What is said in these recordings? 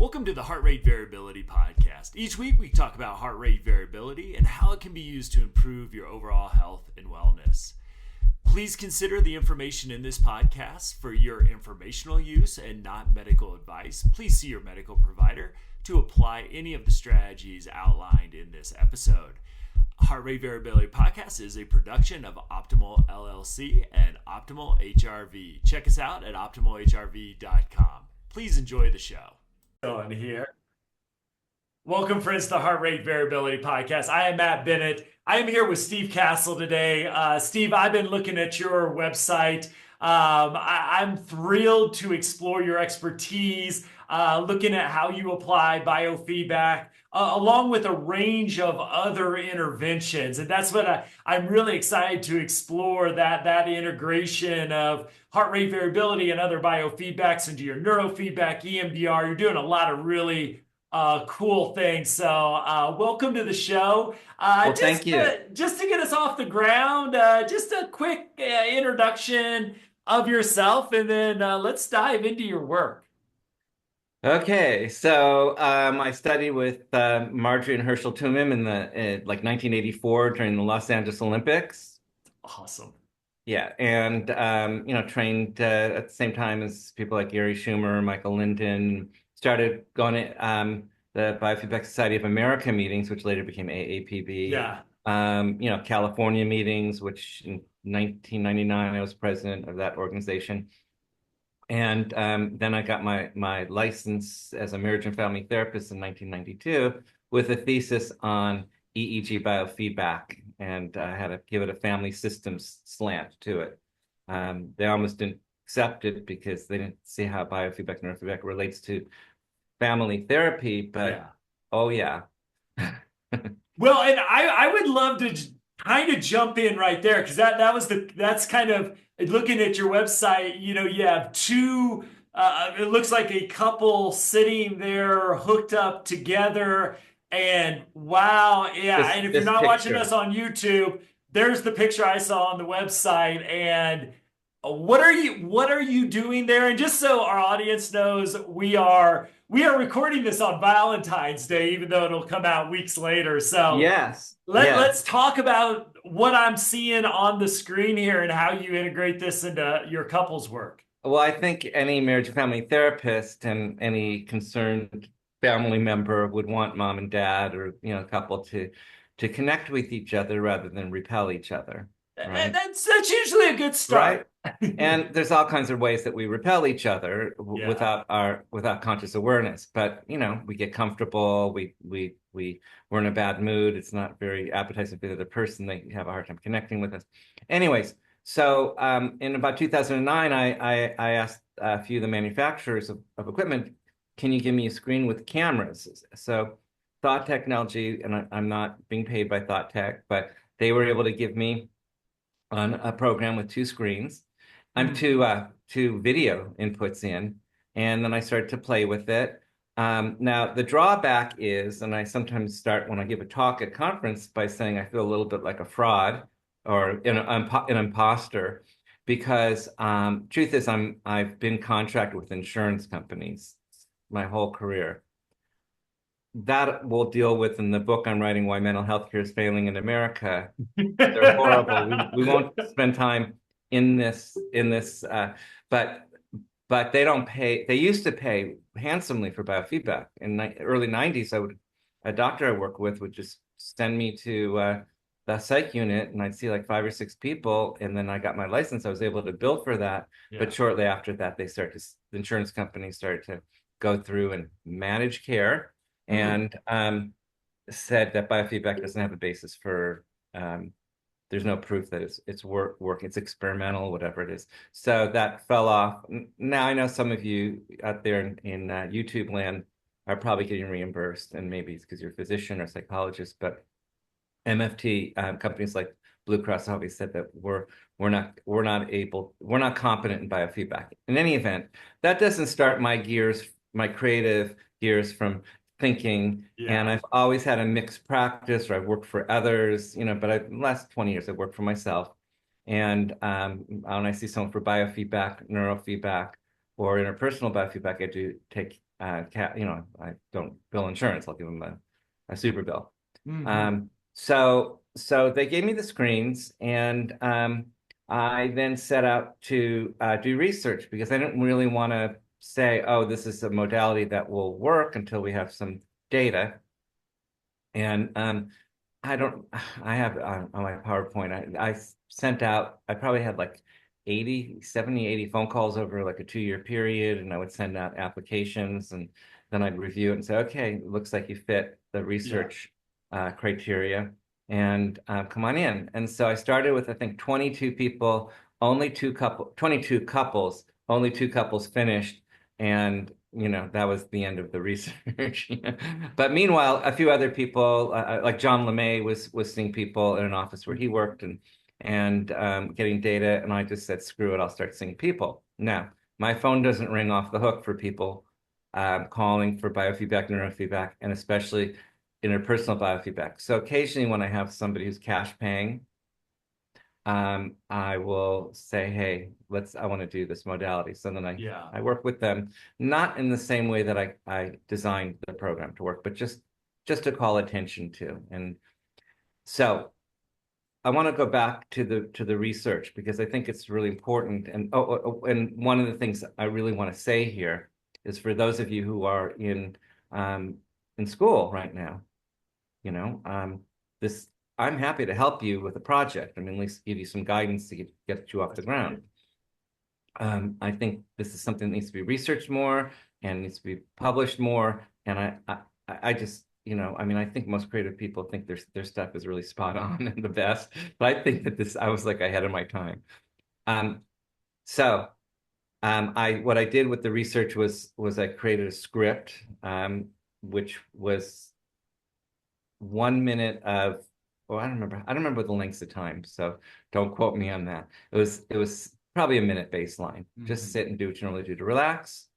Welcome to the Heart Rate Variability Podcast. Each week we talk about heart rate variability and how it can be used to improve your overall health and wellness. Please consider the information in this podcast for your informational use and not medical advice. Please see your medical provider to apply any of the strategies outlined in this episode. Heart Rate Variability Podcast is a production of Optimal LLC and Optimal HRV. Check us out at optimalhrv.com. Please enjoy the show. On here. Welcome, friends, to the Heart Rate Variability Podcast. I am Matt Bennett. I am here with Steve Kassel today. Steve, I've been looking at your website. I'm thrilled to explore your expertise, looking at how you apply biofeedback, along with a range of other interventions. And that's what I'm really excited to explore, that integration of heart rate variability and other biofeedbacks into your neurofeedback, EMDR. You're doing a lot of really cool things. So welcome to the show. Thank you. Just to get us off the ground, just a quick introduction of yourself, and then let's dive into your work. Okay, so I studied with Marjorie and Herschel Tumim in 1984 during the Los Angeles Olympics. Awesome. Yeah, and trained at the same time as people like Gary Schumer, Michael Linden. Started going to the Biofeedback Society of America meetings, which later became AAPB. Yeah. California meetings, which in 1999 I was president of that organization. And then I got my license as a marriage and family therapist in 1992 with a thesis on EEG biofeedback, and I had to give it a family systems slant to it. They almost didn't accept it because they didn't see how biofeedback and neurofeedback relates to family therapy, but yeah. Oh yeah. Well, and I would love to kind of jump in right there, because that's kind of looking at your website. You have two, it looks like a couple sitting there hooked up together, and wow, yeah. And if you're not watching us on YouTube, there's the picture I saw on the website. And what are you doing there? And just so our audience knows, we are recording this on Valentine's Day, even though it'll come out weeks later. So yes, let's talk about what I'm seeing on the screen here and how you integrate this into your couples work. Well, I think any marriage and family therapist and any concerned family member would want mom and dad or a couple to connect with each other rather than repel each other. Right? That's usually a good start. Right. And there's all kinds of ways that we repel each other without conscious awareness. But we get comfortable. We're in a bad mood. It's not very appetizing for the other person. They have a hard time connecting with us. Anyways, so in about 2009, I asked a few of the manufacturers of equipment, can you give me a screen with cameras? So Thought Technology, and I'm not being paid by Thought Tech, but they were able to give me on a program with two screens. I'm two video inputs in, and then I started to play with it. Now, the drawback is, and I sometimes start when I give a talk at conference by saying I feel a little bit like a fraud or an imposter, because truth is I've been contracted with insurance companies my whole career. That we'll deal with in the book I'm writing, Why Mental Health Care is Failing in America. They're horrible. We won't spend time in this, but they don't pay. They used to pay handsomely for biofeedback. In the early 90s, a doctor I work with would just send me to the psych unit, and I'd see like 5 or 6 people, and then I got my license. I was able to bill for that. Yeah. But shortly after that, the insurance companies started to go through and manage care. And said that biofeedback doesn't have a basis for, there's no proof that it's working, it's experimental, whatever it is. So that fell off. Now I know some of you out there in YouTube land are probably getting reimbursed, and maybe it's because you're a physician or psychologist, but MFT companies like Blue Cross always said that we're not competent in biofeedback. In any event, that doesn't start my creative gears from thinking. Yeah. And I've always had a mixed practice, or I've worked for others, but the last 20 years I've worked for myself. And when I see someone for biofeedback, neurofeedback, or interpersonal biofeedback, I do take I don't bill insurance. I'll give them a super bill. Mm-hmm. So they gave me the screens, and I then set out to do research because I didn't really want to say, oh, this is a modality that will work until we have some data. And I don't, I have on my PowerPoint, I sent out, I probably had like 80 phone calls over like a 2-year period. And I would send out applications, and then I'd review it and say, okay, it looks like you fit the research criteria, and come on in. And so I started with, I think, 22 people, 22 couples, only 2 couples finished. And that was the end of the research. But meanwhile, a few other people, like John LeMay, was seeing people in an office where he worked, and getting data. And I just said, screw it, I'll start seeing people. Now, my phone doesn't ring off the hook for people calling for biofeedback, neurofeedback, and especially interpersonal biofeedback. So occasionally, when I have somebody who's cash paying, I will say, hey, I want to do this modality. So then I work with them, not in the same way that I designed the program to work, but just to call attention to. And so I want to go back to the research because I think it's really important. And and one of the things I really want to say here is for those of you who are in school right now, this I'm happy to help you with a project. I mean, at least give you some guidance to get you off the ground. I think this is something that needs to be researched more and needs to be published more. And I just, I mean, I think most creative people think their stuff is really spot on and the best. But I think that I was like ahead of my time. So what I did with the research was I created a script, which was 1 minute of, I don't remember the lengths of time, so don't quote me on that. It was probably a minute baseline. Just sit and do what you normally do to relax.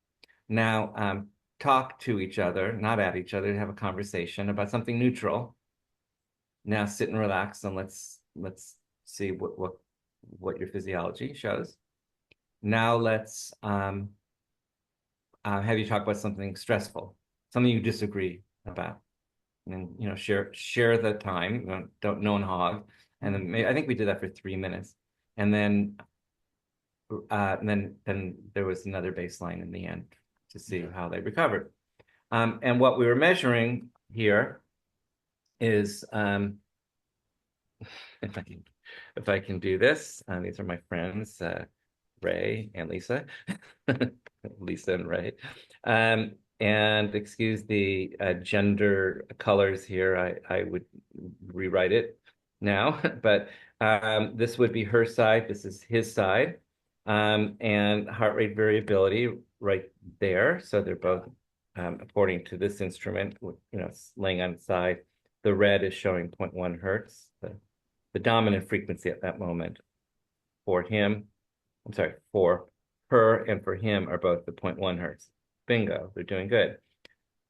Now, talk to each other, not at each other, have a conversation about something neutral. Now sit and relax, and let's see what your physiology shows. Now let's have you talk about something stressful, something you disagree about. And share the time. Don't no one hog. And then I think we did that for 3 minutes, and then there was another baseline in the end to see how they recovered. And what we were measuring here is if I can do this. These are my friends, Ray and Lisa, Lisa and Ray. And excuse the gender colors here. I would rewrite it now, but this would be her side. This is his side, and heart rate variability right there. So they're both, according to this instrument, laying on its side. The red is showing 0.1 hertz, the dominant frequency at that moment. For her and for him are both the 0.1 hertz. Bingo, they're doing good.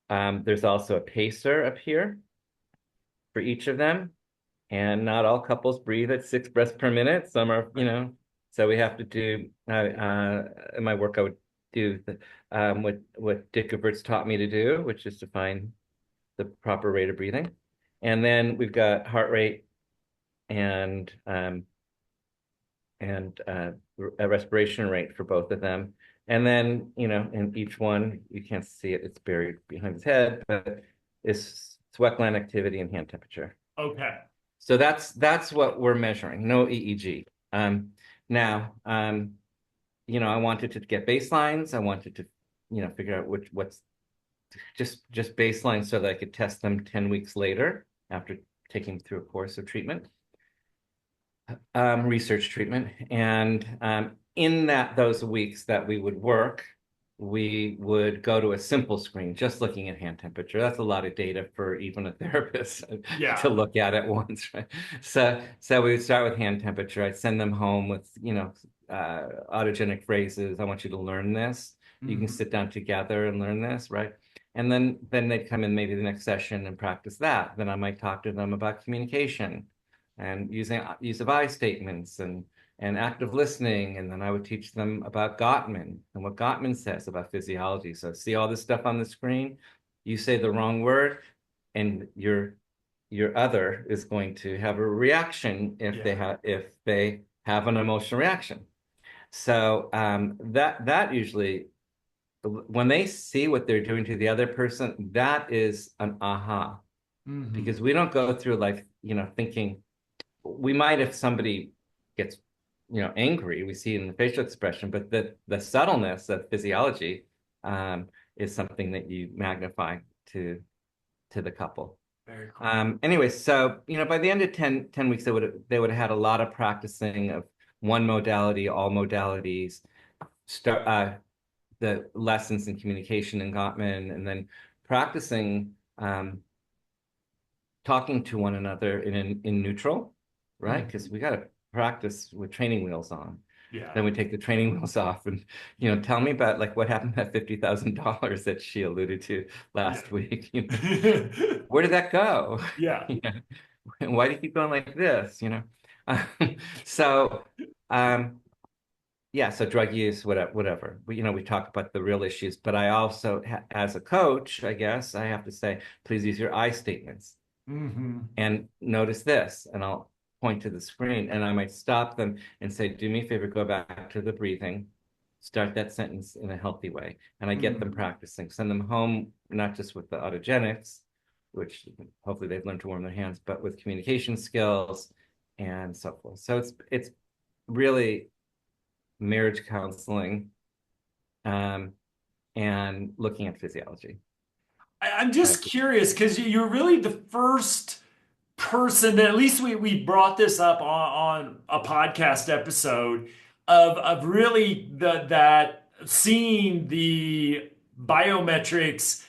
There's also a pacer up here for each of them. And not all couples breathe at 6 breaths per minute. Some are, so we have to do, in my work, I would do what Dick Everts taught me to do, which is to find the proper rate of breathing. And then we've got heart rate and a respiration rate for both of them. And then, in each one, you can't see it, it's buried behind his head, but it's sweat gland activity and hand temperature. Okay. So that's what we're measuring, no EEG. Now, I wanted to get baselines. I wanted to, figure out what's just baseline so that I could test them 10 weeks later after taking through a course of treatment. Research treatment. And in those weeks that we would work, we would go to a simple screen, just looking at hand temperature. That's a lot of data for even a therapist to look at once, right? So we would start with hand temperature. I'd send them home with, autogenic phrases. I want you to learn this. You can sit down together and learn this, right? And then they'd come in maybe the next session and practice that. Then I might talk to them about communication and use of I statements and and active listening. And then I would teach them about Gottman and what Gottman says about physiology. So see all this stuff on the screen, you say the wrong word, and your other is going to have a reaction if they have an emotional reaction. So that usually, when they see what they're doing to the other person, that is an aha. Because we don't go through life, thinking. We might, if somebody gets, angry, we see it in the facial expression, but the subtleness of physiology is something that you magnify to the couple. Very cool. Anyway, so by the end of 10 weeks, they would have had a lot of practicing of one modality, all modalities, the lessons in communication and Gottman, and then practicing talking to one another in neutral, right? Because we got to practice with training wheels on. Yeah. Then we take the training wheels off, and tell me about like what happened to that $50,000 that she alluded to last week. Where did that go? Yeah. Why do you keep going like this? So yeah, so drug use, whatever. We talk about the real issues, but I also, as a coach, I guess I have to say, please use your I statements. And notice this, and I'll point to the screen, and I might stop them and say, do me a favor, go back to the breathing, start that sentence in a healthy way. And I get them practicing, send them home, not just with the autogenics, which hopefully they've learned to warm their hands, but with communication skills and so forth. So it's really marriage counseling and looking at physiology. I'm just curious, because you're really the first person that, at least we brought this up on a podcast episode of really that seeing the biometrics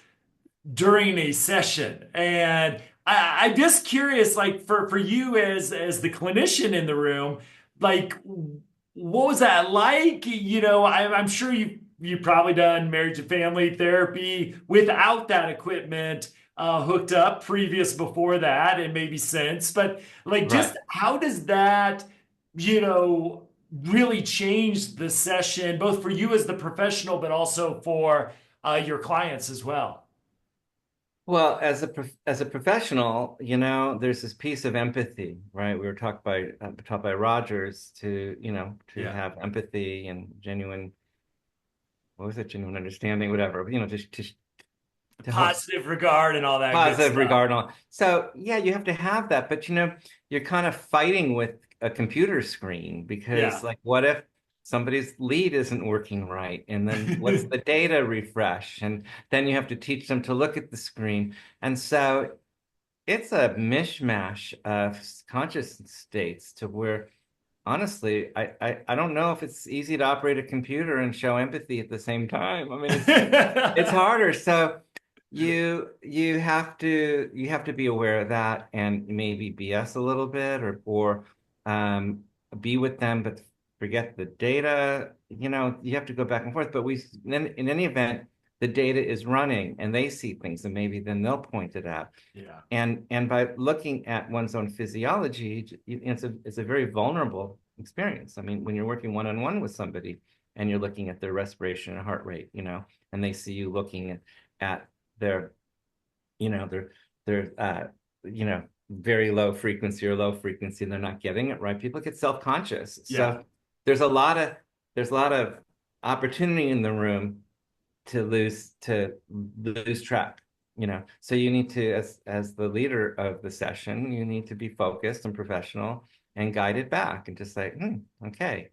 during a session. And I'm just curious, like for you as the clinician in the room, like what was that like? I'm sure you've probably done marriage and family therapy without that equipment hooked up before that, and maybe since. But like, just how does that, really change the session, both for you as the professional, but also for your clients as well? Well, as a professional, there's this piece of empathy, right? We were taught by Rogers to have empathy and genuine, what was it? Genuine understanding, whatever. To Positive regard and all that. Positive regard and all. So yeah, you have to have that, but you're kind of fighting with a computer screen, because like, what if somebody's lead isn't working right, and then what's the data refresh, and then you have to teach them to look at the screen, and so it's a mishmash of conscious states to where, honestly, I don't know if it's easy to operate a computer and show empathy at the same time. I mean, it's harder. So you have to be aware of that, and maybe BS a little bit, or be with them, but forget the data. You have to go back and forth. But in any event, the data is running, and they see things, and maybe then they'll point it out. Yeah. And by looking at one's own physiology, it's a very vulnerable experience. I mean, when you're working one-on-one with somebody and you're looking at their respiration and heart rate, and they see you looking at their very low frequency or low frequency, and they're not getting it right, people get self-conscious. So there's a lot of opportunity in the room to lose track. So you need to, as the leader of the session, you need to be focused and professional and guide it back, and just like, okay,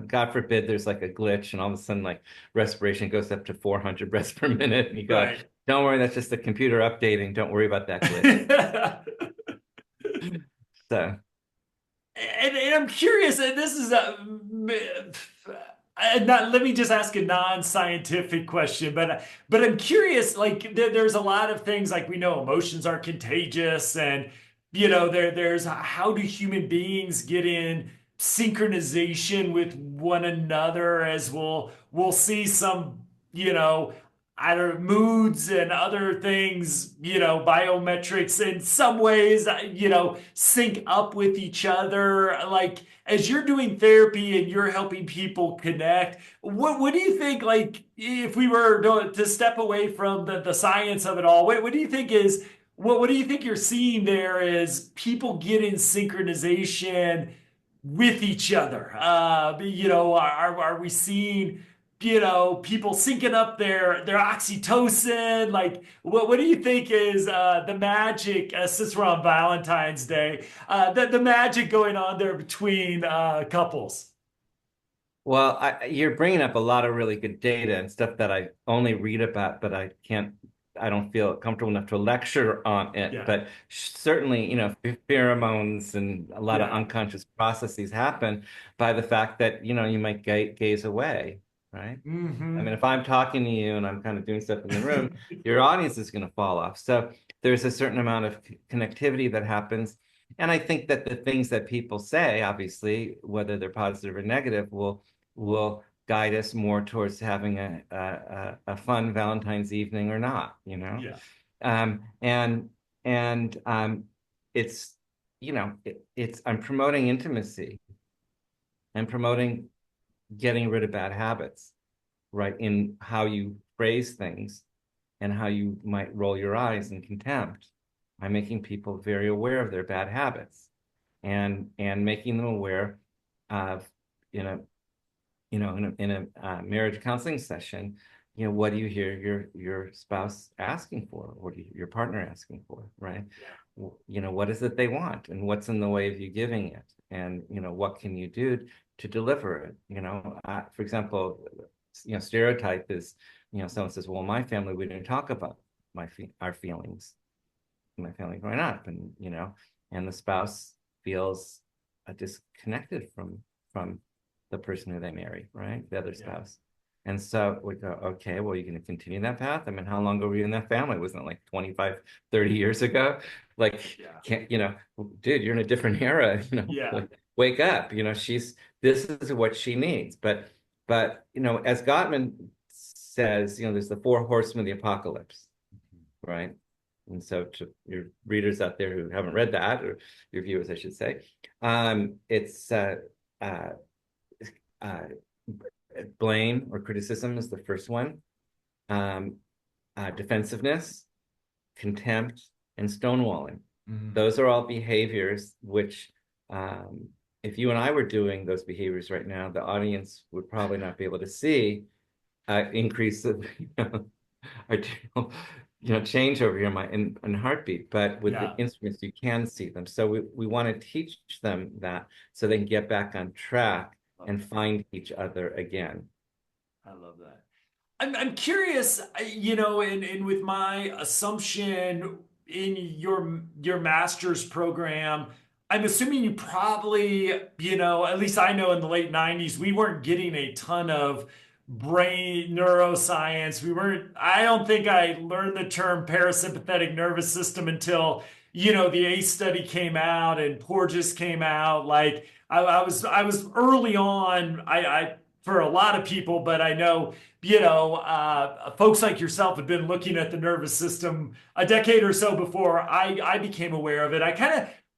God forbid there's like a glitch, and all of a sudden like respiration goes up to 400 breaths per minute, and you go, don't worry, that's just the computer updating. Don't worry about that glitch. So, and I'm curious, and this is let me just ask a non-scientific question, but I'm curious, like there's a lot of things, like we know emotions are contagious, and there's how do human beings get in synchronization with one another, as we'll see some either moods and other things, biometrics in some ways, sync up with each other. Like, as you're doing therapy and you're helping people connect, what do you think, like, if we were to step away from the science of it all, what do you think is, what do you think you're seeing there is people get in synchronization with each other? Are we seeing, people syncing up their oxytocin? Like, what do you think is the magic, since we're on Valentine's Day, the magic going on there between couples? Well, you're bringing up a lot of really good data and stuff that I only read about, but I don't feel comfortable enough to lecture on it. Yeah, But certainly, pheromones and a lot of yeah. unconscious processes happen by the fact that, you might gaze away, right? I mean, Hmm. if I'm talking to you and I'm kind of doing stuff in the room, your audience is going to fall off. So there's a certain amount of connectivity that happens. And I think that the things that people say, obviously, whether they're positive or negative, will guide us more towards having a fun Valentine's evening or not, Yeah, and it's it's I'm promoting intimacy and promoting getting rid of bad habits, right? In how you phrase things and how you might roll your eyes in contempt. I'm making people very aware of their bad habits and making them aware of, you know, in a marriage counseling session, what do you hear your spouse asking for? What do your partner asking for, right? yeah, What is it they want, and what's in the way of you giving it, and what can you do to deliver it? For example, stereotype is, someone says, "Well, my family, we didn't talk about our feelings, my family growing up," and the spouse feels disconnected from the person who they marry, right? The other yeah, spouse. And so we go, okay, well, you're going to continue that path. I mean, how long were you in that family? Wasn't it like 25, 30 years ago? Like, yeah, can't, dude, you're in a different era, yeah. like, wake up, this is what she needs. But, as Gottman says, there's the four horsemen of the apocalypse, right? And so to your readers out there who haven't read that, or your viewers, I should say, it's uh, uh, blame or criticism is the first one. Um, Defensiveness, contempt, and stonewalling. Mhm. Those are all behaviors which, um, if you and I were doing those behaviors right now, the audience would probably not be able to see increase of arterial, change over your mind and heartbeat. But with the Yeah, instruments, you can see them. So we want to teach them that so they can get back on track love and that. find each other again. I love that. I'm curious, and with my assumption in your master's program, I'm assuming you probably, at least I know in the late 90s, we weren't getting a ton of brain neuroscience. I don't think I learned the term parasympathetic nervous system until, the ACE study came out and Porges came out. Like I was early on, I for a lot of people, but I know, folks like yourself had been looking at the nervous system a decade or so before I became aware of it.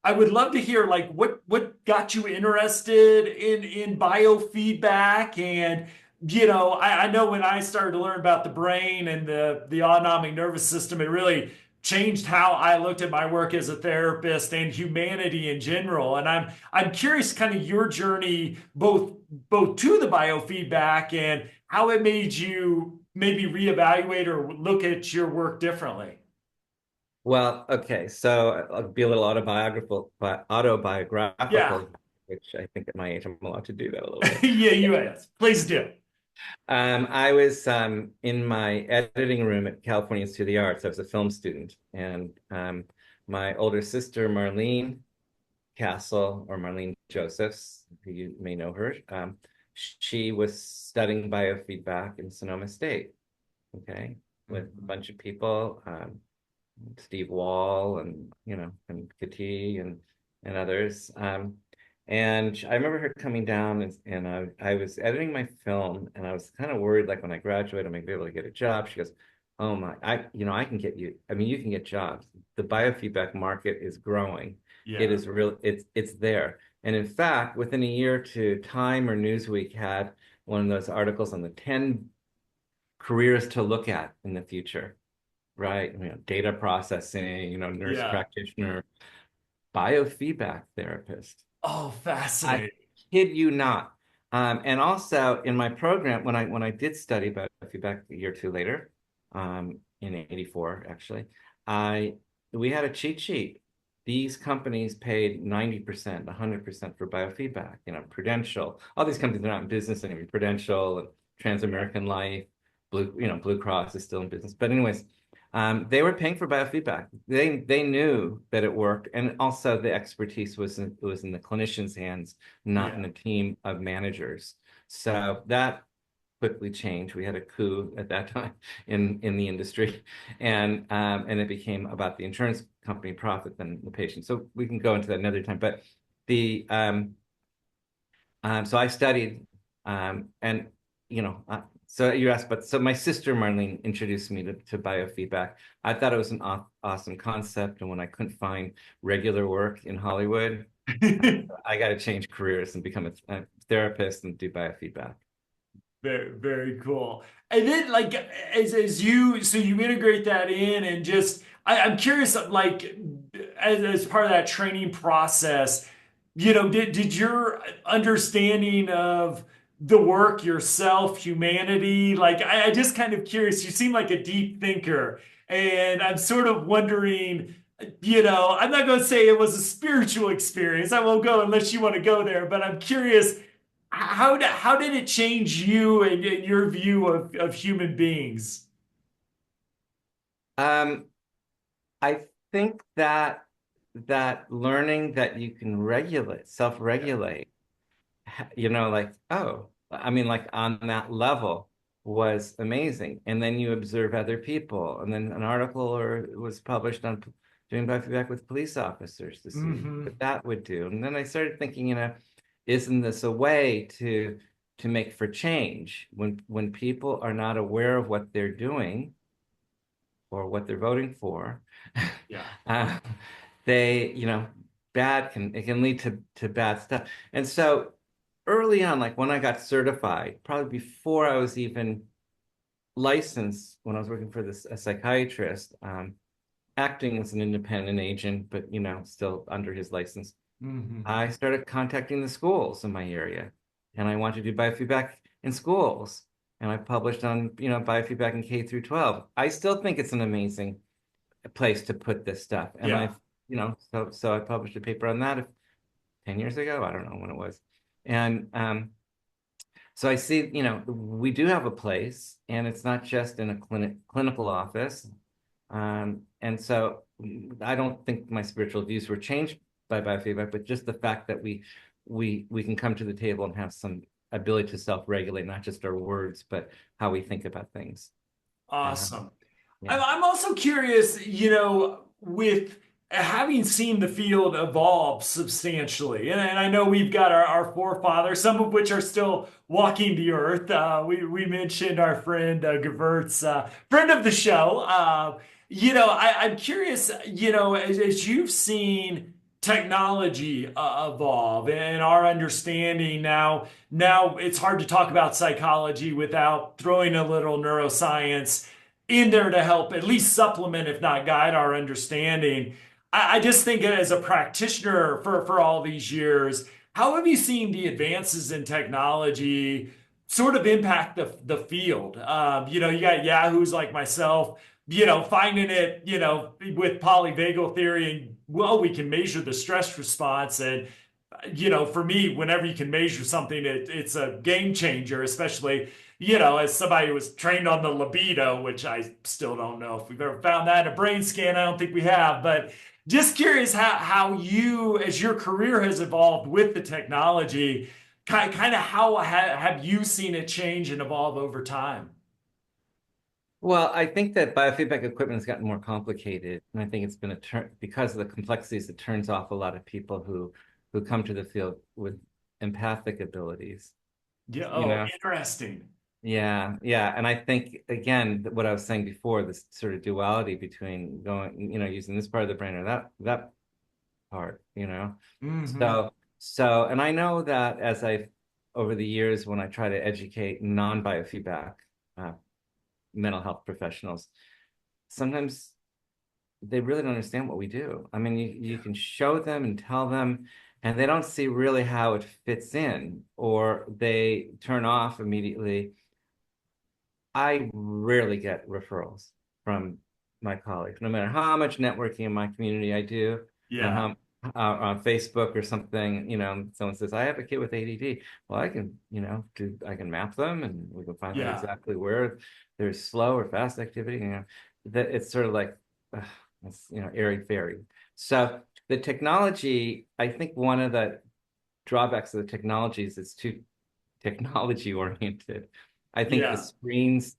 I would love to hear, like, what got you interested in biofeedback. And I know when I started to learn about the brain and the autonomic nervous system, it really changed how I looked at my work as a therapist and humanity in general. And I'm curious, kind of your journey, both to the biofeedback and how it made you maybe reevaluate or look at your work differently. Well, okay, so I'll be a little Yeah. autobiographical, which I think at my age I'm allowed to do that a little bit. Yeah, you asked. Please do. I was in my editing room at California Institute of the Arts. I was a film student, and my older sister, Marlene Kassel, or Marlene Josephs, who you may know her, she was studying biofeedback in Sonoma State, okay, with a Mhm. bunch of people, Steve Wall and Kati and others. And I remember her coming down and I was editing my film and I was kind of worried, like when I graduate, I'm gonna be able to get a job. She goes, "Oh my, I can get you. I mean, you can get jobs. The biofeedback market is growing. It Yeah. is real. It's there. And in fact, within a year or two, Time or Newsweek had one of those articles on the 10 careers to look at in the future, right? Data processing, nurse Yeah. practitioner, biofeedback therapist. Oh, I fascinating. kid you not. And also in my program, when I did study biofeedback a year or two later, in '84 actually, I we had a cheat sheet. These companies paid 90%, 100% for biofeedback. Prudential, all these companies are not in business anymore. Prudential and Yeah. Transamerican Life, Blue Cross is still in business. But anyways, they were paying for biofeedback. They knew that it worked, and also the expertise was in the clinician's hands, not in Yeah. a team of managers. So that quickly changed. We had a coup at that time in the industry, and it became about the insurance company profit than the patient. So we can go into that another time. But the so I studied, and so you asked, but so my sister Marlene introduced me to biofeedback. I thought it was an awesome concept, and when I couldn't find regular work in Hollywood, I got to change careers and become a therapist and do biofeedback. Very, very cool. And then like as you so you integrate that in and just I'm curious like as part of that training process, did your understanding of the work yourself, humanity, like I just kind of curious, you seem like a deep thinker. And I'm sort of wondering, I'm not going to say it was a spiritual experience. I won't go unless you want to go there, but I'm curious how did it change you and your view of human beings? Um, I think that learning that you can self-regulate, like, oh, I mean, like on that level was amazing. And then you observe other people, and then an article or was published on doing biofeedback with police officers to see Hmm. what that would do. And then I started thinking, isn't this a way to make for change when people are not aware of what they're doing or what they're voting for? Yeah. uh, they, it can lead to bad stuff. And so early on, like when I got certified, probably before I was even licensed, when I was working for a psychiatrist, acting as an independent agent, but still under his license, Hmm. I started contacting the schools in my area, and I wanted to do biofeedback in schools. And I published on, biofeedback in K through 12. I still think it's an amazing place to put this stuff. And Yeah. I've, so I published a paper on that 10 years ago. I don't know when it was. And so I see, we do have a place, and it's not just in a clinical office. And so I don't think my spiritual views were changed by biofeedback, but just the fact that we can come to the table and have some ability to self-regulate, not just our words, but how we think about things. Uh, Awesome. I'm, yeah. I'm also curious, with having seen the field evolve substantially, and I know we've got our forefathers, some of which are still walking the earth. We mentioned our friend Gevertz, friend of the show. I'm curious, as you've seen technology evolve and our understanding now it's hard to talk about psychology without throwing a little neuroscience in there to help at least supplement, if not guide, our understanding. I just think as a practitioner for all these years, how have you seen the advances in technology sort of impact the field? You got yahoos like myself, finding it, with polyvagal theory, and well, we can measure the stress response. And for me, whenever you can measure something, it's a game changer, especially, as somebody who was trained on the libido, which I still don't know if we've ever found that in a brain scan. I don't think we have, but just curious how you, as your career has evolved with the technology, kind of how have you seen it change and evolve over time? Well, I think that biofeedback equipment has gotten more complicated, and I think it's been a turn because of the complexities. It turns off a lot of people who come to the field with empathic abilities. Yeah. You Oh, know, interesting. yeah, yeah, and I think again what I was saying before, this sort of duality between using this part of the brain or that part. Hmm. So So, and I know that over the years, when I try to educate non-biofeedback uh, mental health professionals, sometimes they really don't understand what we do. I mean, you can show them and tell them, and they don't see really how it fits in, or they turn off immediately. I rarely get referrals from my colleagues, no matter how much networking in my community I do, and Yeah. how on Facebook or something, someone says, I have a kid with ADD. Well, I can, I can map them and we can find out Yeah. exactly where there's slow or fast activity. That it's sort of like, it's, airy fairy. So the technology, I think one of the drawbacks of the technology is it's too technology oriented. I think Yeah.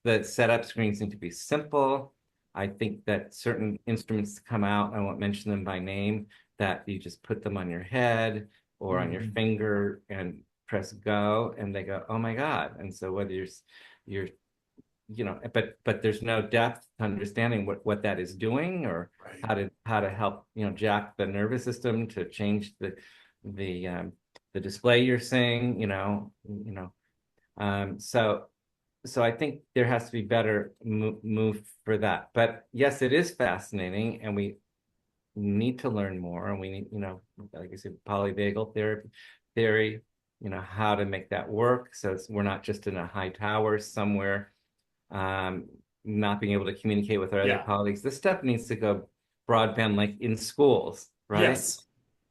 the setup screens need to be simple. I think that certain instruments come out, I won't mention them by name, that you just put them on your head or on your Mhm. finger and press go, and they go, oh my God. And so whether you're but there's no depth to understanding what that is doing, or Right. how to help, jack the nervous system to change the the display you're seeing, so I think there has to be better move for that. But yes, it is fascinating, and we need to learn more, and we need, like I said, polyvagal theory, how to make that work. So we're not just in a high tower somewhere, um, not being able to communicate with our other Yeah. colleagues. This stuff needs to go broadband, like in schools, right? Yes.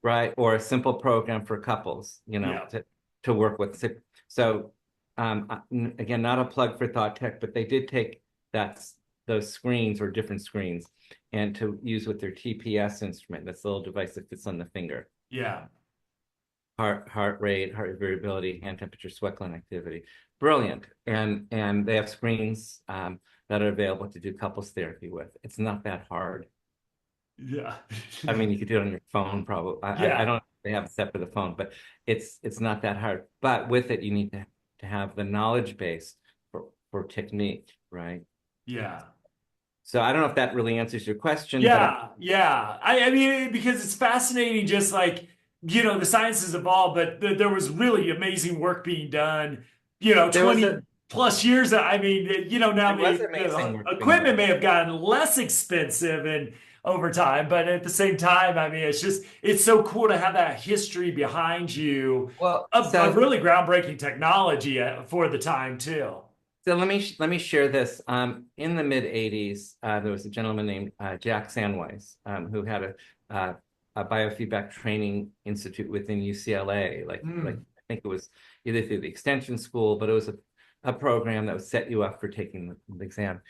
Right, or a simple program for couples, Yeah. to work with. So, again, not a plug for Thought Tech, but they did take those screens, or different screens, and to use with their TPS instrument. That's the little device that fits on the finger. Yeah. Heart rate, heart variability, hand temperature, sweat gland activity. Brilliant. And they have screens that are available to do couples therapy with. It's not that hard. Yeah. I mean, you could do it on your phone, probably. I Yeah. don't know if they have it set for the phone, but it's not that hard. But with it, you need to have the knowledge base for technique, right? Yeah. So I don't know if that really answers your question, but Yeah, yeah. I mean, because it's fascinating, just like, the science has evolved, but there was really amazing work being done, there was 20 plus years. I mean, now there was the amazing work being equipment done. may have gotten less expensive and over time, but at the same time, I mean, it's so cool to have that history behind you Well, of really groundbreaking technology for the time too. so let me share this. In the mid '80s, there was a gentleman named Jack Sandweiss, who had a biofeedback training institute within UCLA. Like Mm, I think it was either through the extension school, but it was a program that would set you up for taking the exam.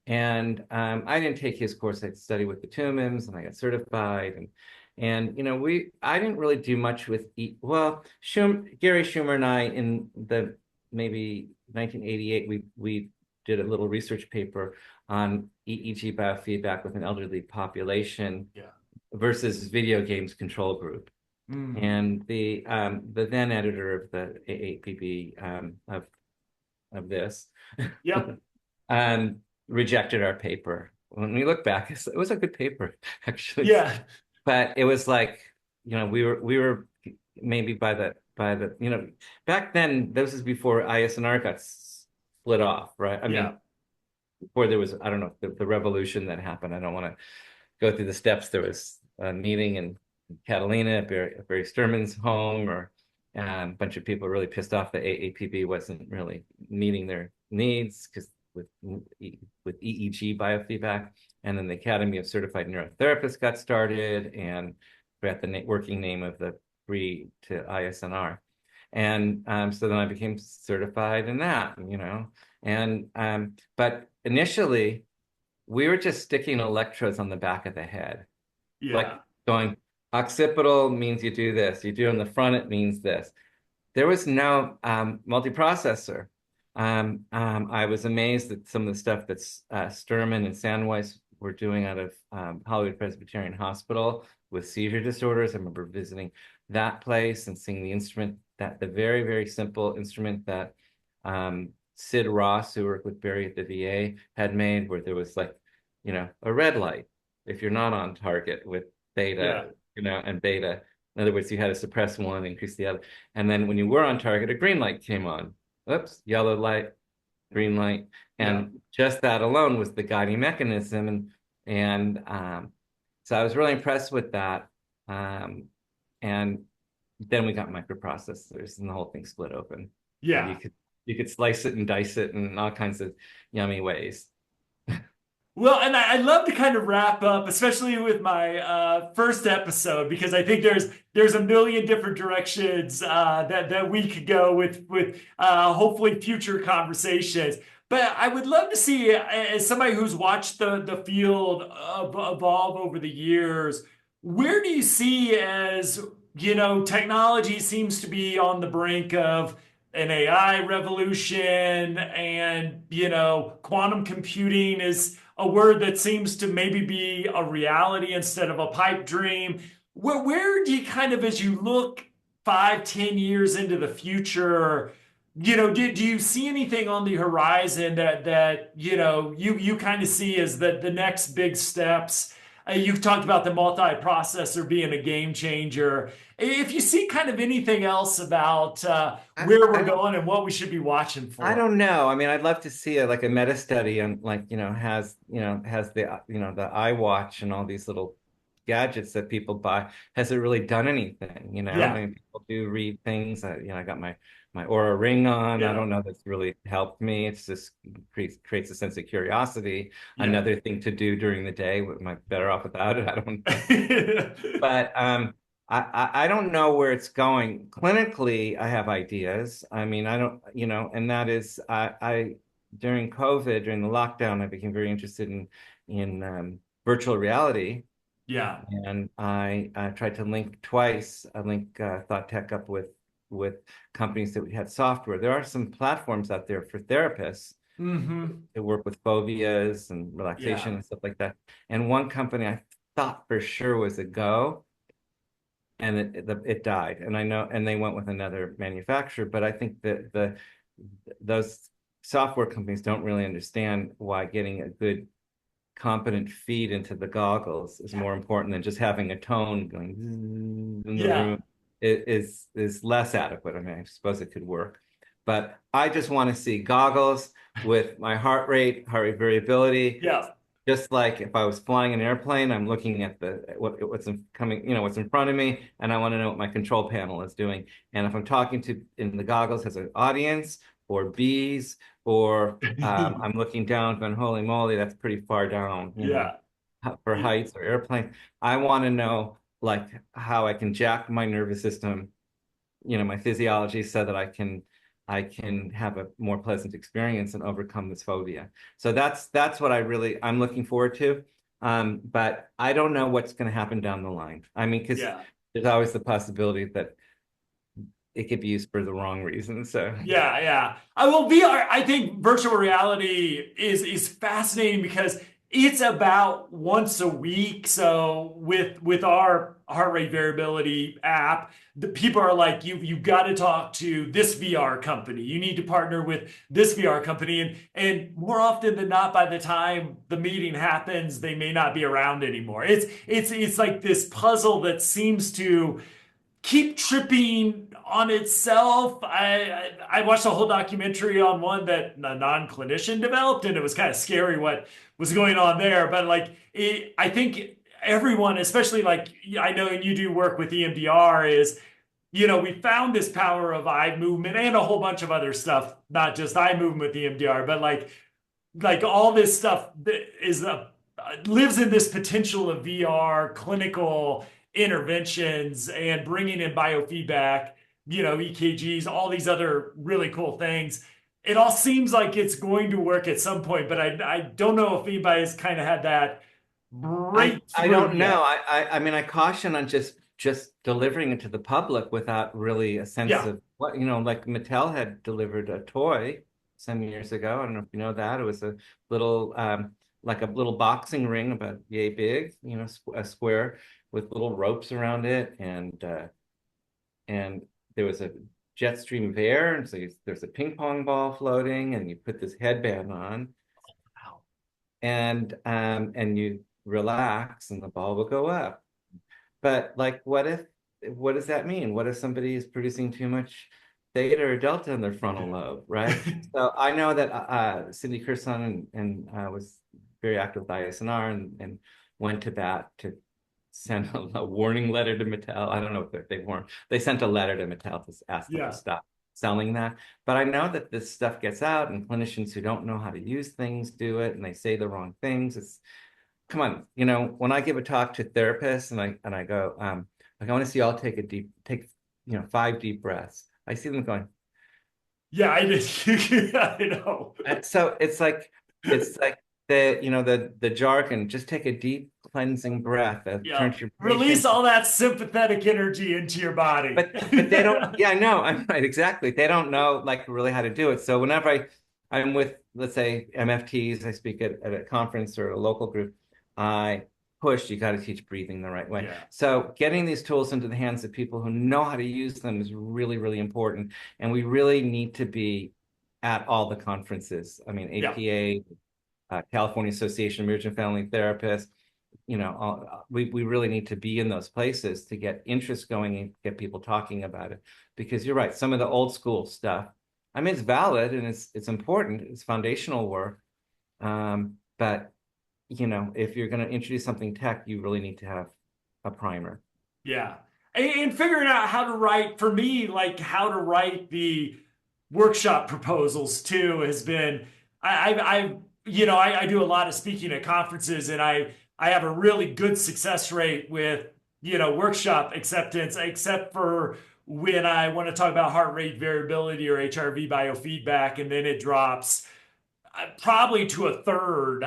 And I didn't take his course. I studied with the Tumans, and I got certified. And I didn't really do much with well, Gary Schumer and I, in the maybe 1988, we did a little research paper on EEG biofeedback with an elderly population yeah. versus video games control group. Mm. And the then editor of the AAPB, of this, Yep. um, rejected our paper. When we look back, it was a good paper, actually. Yeah. But it was like, we were maybe by the back then, this is before ISNR got split off, right? I Yeah. mean, before there was, I don't know, the revolution that happened. I don't want to go through the steps. There was a meeting in Catalina at Barry Sturman's home, or a bunch of people really pissed off that AAPB wasn't really meeting their needs, because with EEG biofeedback. And then the Academy of Certified Neurotherapists got started, and forgot the working name of the pre to ISNR. And so then I became certified in that, and but initially we were just sticking electrodes on the back of the head, like Yeah. going, occipital means you do this, you do on the front, it means this. There was no multiprocessor. I was amazed at some of the stuff that Sturman and Sandweiss were doing out of Hollywood Presbyterian Hospital with seizure disorders. I remember visiting that place and seeing the instrument, that the very, very simple instrument that Sid Ross, who worked with Barry at the VA, had made, where there was like, a red light if you're not on target with Yeah. beta, and beta In other words, you had to suppress one, increase the other. And then when you were on target, a green light came on. Oops, yellow light, green light. Yeah. And just that alone was the guiding mechanism. And so I was really impressed with that. Um, and then we got microprocessors and the whole thing split open. And Yeah. you could slice it and dice it in all kinds of yummy ways. Well, and I'd love to kind of wrap up, especially with my first episode, because I think there's a million different directions that we could go with hopefully future conversations. But I would love to see, as somebody who's watched the field evolve over the years, where do you see as, technology seems to be on the brink of an AI revolution, and quantum computing is a word that seems to maybe be a reality instead of a pipe dream. Where do you kind of, as you look 5, 10 years into the future, do you see anything on the horizon that you kind of see as the next big steps? You've talked about the multi-processor being a game changer. If you see kind of anything else about where I we're don't going and what we should be watching I for. don't know. I mean, I'd love to see like a meta study on like, has the the iWatch and all these little gadgets that people buy. Has it really done anything? I Yeah, mean, people do read things. I got my Aura ring on. I yeah, don't know that's really helped me. It's just creates a sense of curiosity. yeah. Another thing to do during the day. Am I better off without it? I don't know. But I don't know where it's going. Clinically, I have ideas. I mean, I don't, and that is I during COVID, during the lockdown, I became very interested in virtual reality, Yeah. and I tried to link twice. I link Thought Tech up with companies that we had software. There are some platforms out there for therapists Hmm. to work with phobias and Yeah. relaxation and stuff like that. And one company I thought for sure was a go, and it died. And I know, and they went with another manufacturer. But I think that those software companies don't really understand why getting a good, competent feed into the goggles is Yeah. more important than just having a tone going in the Yeah. room. It is less adequate. I mean, I suppose it could work, but I just want to see goggles with my heart rate variability, Yeah. just like if I was flying an airplane, I'm looking at what's in front of me, and I want to know what my control panel is doing. And if I'm talking to in the goggles as an audience or bees, or I'm looking down going, holy moly, that's pretty far down, Yeah. for heights or airplane. I want to know like how I can jack my nervous system, my physiology, so that I can have a more pleasant experience and overcome this phobia. So that's what I'm looking forward to. But I don't know what's going to happen down the line. I mean, because Yeah. there's always the possibility that it could be used for the wrong reason. So Yeah, yeah. I will VR. I think virtual reality is fascinating because it's about once a week. So with our heart rate variability app, the people are like, you got to talk to this VR company. You need to partner with this VR company, and more often than not, by the time the meeting happens, they may not be around anymore. It's like this puzzle that seems to keep tripping on itself. I watched a whole documentary on one that a non-clinician developed, and it was kind of scary what was going on there. But I think everyone, especially like I know you do work with EMDR, is we found this power of eye movement and a whole bunch of other stuff, not just eye movement with EMDR, but like all this stuff that is lives in this potential of VR clinical interventions and bringing in biofeedback, EKGs, all these other really cool things. It all seems like it's going to work at some point, but I don't know if anybody's kind of had that I breakthrough don't know. yet. I mean, I caution on just delivering it to the public without really a sense Yeah. of what, like Mattel had delivered a toy some years ago. I don't know if you know that. It was a little like a little boxing ring about yay big, a square with little ropes around it, and there was a jet stream of air, and so there's a ping pong ball floating, and you put this headband on, Wow. and you relax, and the ball will go up. But like, what if what does that mean? What if somebody is producing too much theta or delta in their frontal lobe, right? So I know that Cindy Kirson was very active with ISNR and went to bat to send a warning letter to Mattel. I don't know if they weren't. They sent a letter to Mattel to ask them to Yeah. stop selling that. But I know that this stuff gets out, and clinicians who don't know how to use things do it, and they say the wrong things. It's come on, when I give a talk to therapists and I go, like I want to see you all take 5 deep breaths. I see them going. Yeah, I did. I know. So it's like the jargon. Just take a deep cleansing breath that Yeah. turns your Release patient. all that sympathetic energy into your body. But they don't. Yeah, I know. I'm right. Exactly. They don't know like really how to do it. So whenever I'm with, let's say, MFTs, I speak at a conference or a local group, I push, you got to teach breathing the right way. Yeah. So getting these tools into the hands of people who know how to use them is really, really important. And we really need to be at all the conferences. I mean, Yeah. APA, California Association of Marriage and Family Therapists, we really need to be in those places to get interest going and get people talking about it. Because you're right, some of the old school stuff, I mean, it's valid and it's important, it's foundational work. But if you're going to introduce something tech, you really need to have a primer. Yeah. And figuring out how to write, for me, like how to write the workshop proposals too has been, I do a lot of speaking at conferences and I have a really good success rate with, workshop acceptance, except for when I want to talk about heart rate variability or HRV biofeedback, and then it drops probably to a third.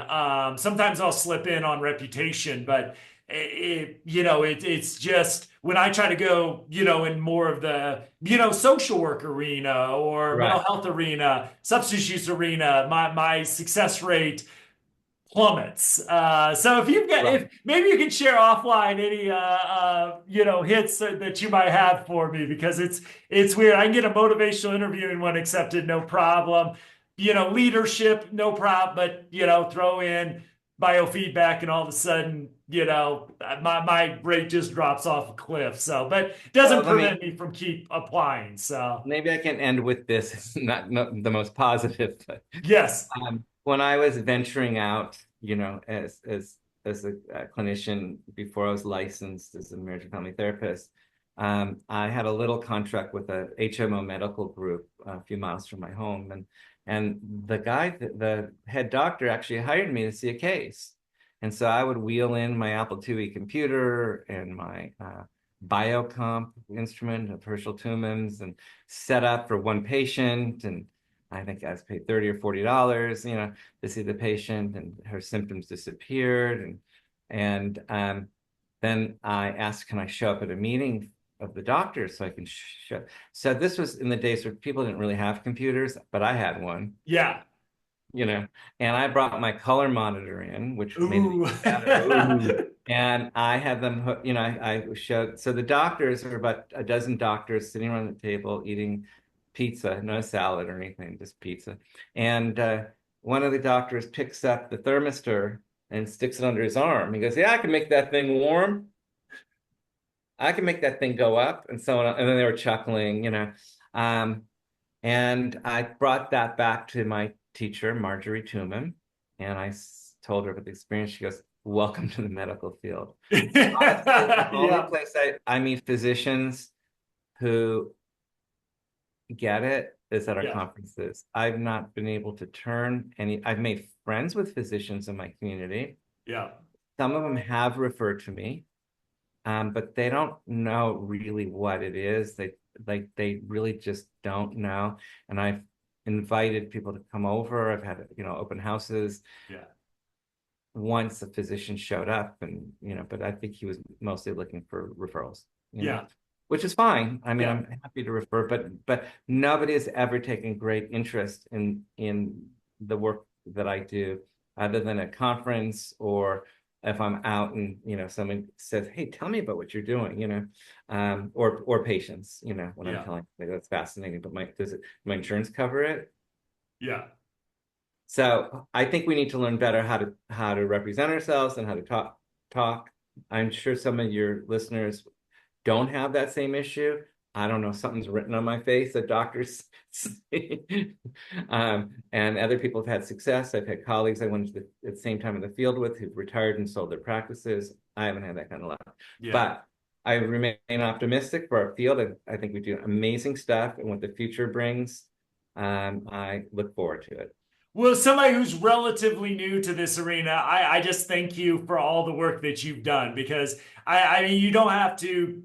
Sometimes I'll slip in on reputation, but it's just when I try to go, in more of the, social work arena or mental Right. health arena, substance use arena, my success rate plummets. So if maybe you can share offline any hits that you might have for me, because it's weird. I can get a motivational interviewing one accepted, no problem. Leadership, no problem. But throw in biofeedback, and all of a sudden, my rate just drops off a cliff. So, but it doesn't prevent me from keep applying. So maybe I can end with this. It's not the most positive, but yes, when I was venturing out, as a clinician before I was licensed as a marriage and family therapist, I had a little contract with a HMO medical group a few miles from my home, and the head doctor actually hired me to see a case, and so I would wheel in my Apple IIe computer and my Biocomp instrument of Herschel Tumans and set up for one patient, and I think I was paid $30 or $40, to see the patient, and her symptoms disappeared. And then I asked, can I show up at a meeting of the doctor so I can show? So this was in the days where people didn't really have computers, but I had one. yeah. And I brought my color monitor in, which made Ooh. it better. And I had them, I showed. So the doctors are about a dozen doctors sitting around the table eating pizza, no salad or anything, just pizza. And one of the doctors picks up the thermistor and sticks it under his arm. He goes, "Yeah, I can make that thing warm. I can make that thing go up," and so on. And then they were chuckling. And I brought that back to my teacher, Marjorie Tuman, and I told her about the experience. She goes, "Welcome to the medical field." Honestly, the only place I meet physicians who get it is at our conferences. I've not been able to I've made friends with physicians in my community. Yeah. Some of them have referred to me, but they don't know really what it is. They really just don't know. And I've invited people to come over. I've had, open houses. Yeah. Once a physician showed up and, but I think he was mostly looking for referrals, which is fine. I mean, I'm happy to refer, but nobody has ever taken great interest in the work that I do, other than a conference, or if I'm out and someone says, "Hey, tell me about what you're doing," or patients, when I'm telling them, that's fascinating, but does my insurance cover it? Yeah. So I think we need to learn better how to represent ourselves and how to talk. I'm sure some of your listeners don't have that same issue. I don't know, something's written on my face that doctors see. And other people have had success. I've had colleagues I went at the same time in the field with who've retired and sold their practices. I haven't had that kind of luck. Yeah. But I remain optimistic for our field. I think we do amazing stuff, and what the future brings, I look forward to it. Well, somebody who's relatively new to this arena, I just thank you for all the work that you've done, because I mean, you don't have to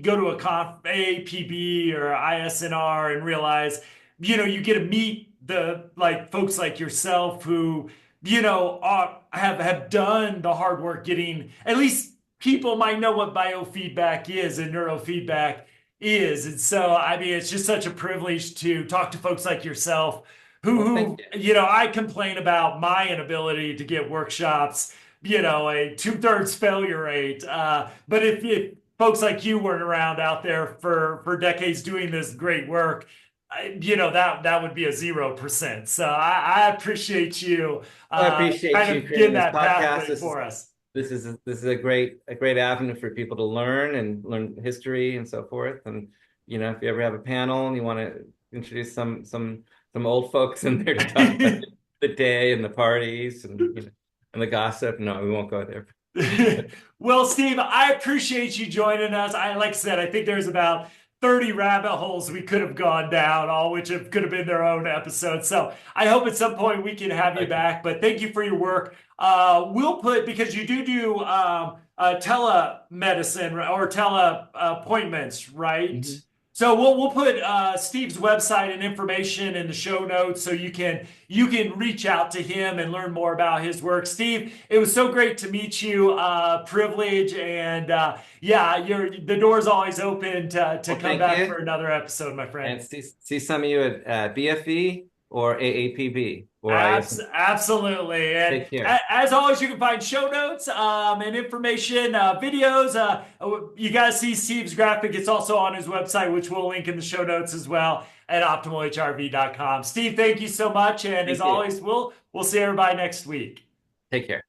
go to a AAPB or ISNR and realize, you get to meet the folks like yourself who, have done the hard work getting, at least people might know what biofeedback is and neurofeedback is. And so, I mean, it's just such a privilege to talk to folks like yourself who I complain about my inability to get workshops, a 2/3 failure rate. But if folks like you weren't around out there for decades doing this great work, that would be a 0%. So I appreciate you. I appreciate kind you of creating getting this that podcast. pathway for us. This is a great avenue for people to learn history and so forth. And if you ever have a panel and you want to introduce some old folks in there to talk about the day and the parties and and the gossip, no, we won't go there. Well, Steve, I appreciate you joining us. Like I said, I think there's about 30 rabbit holes we could have gone down, all which could have been their own episode. So I hope at some point we can have you back. But thank you for your work. Because you do telemedicine or tele appointments, right? Mm-hmm. So we'll put Steve's website and information in the show notes, so you can reach out to him and learn more about his work. Steve, it was so great to meet you. Privilege, and the door's always open to come back for another episode, my friend. And see some of you at BFE or AAPB. Absolutely. And as always, you can find show notes and information, videos. You guys see Steve's graphic. It's also on his website, which we'll link in the show notes as well at optimalhrv.com. Steve, thank you so much. And as always, we'll see everybody next week. Take care.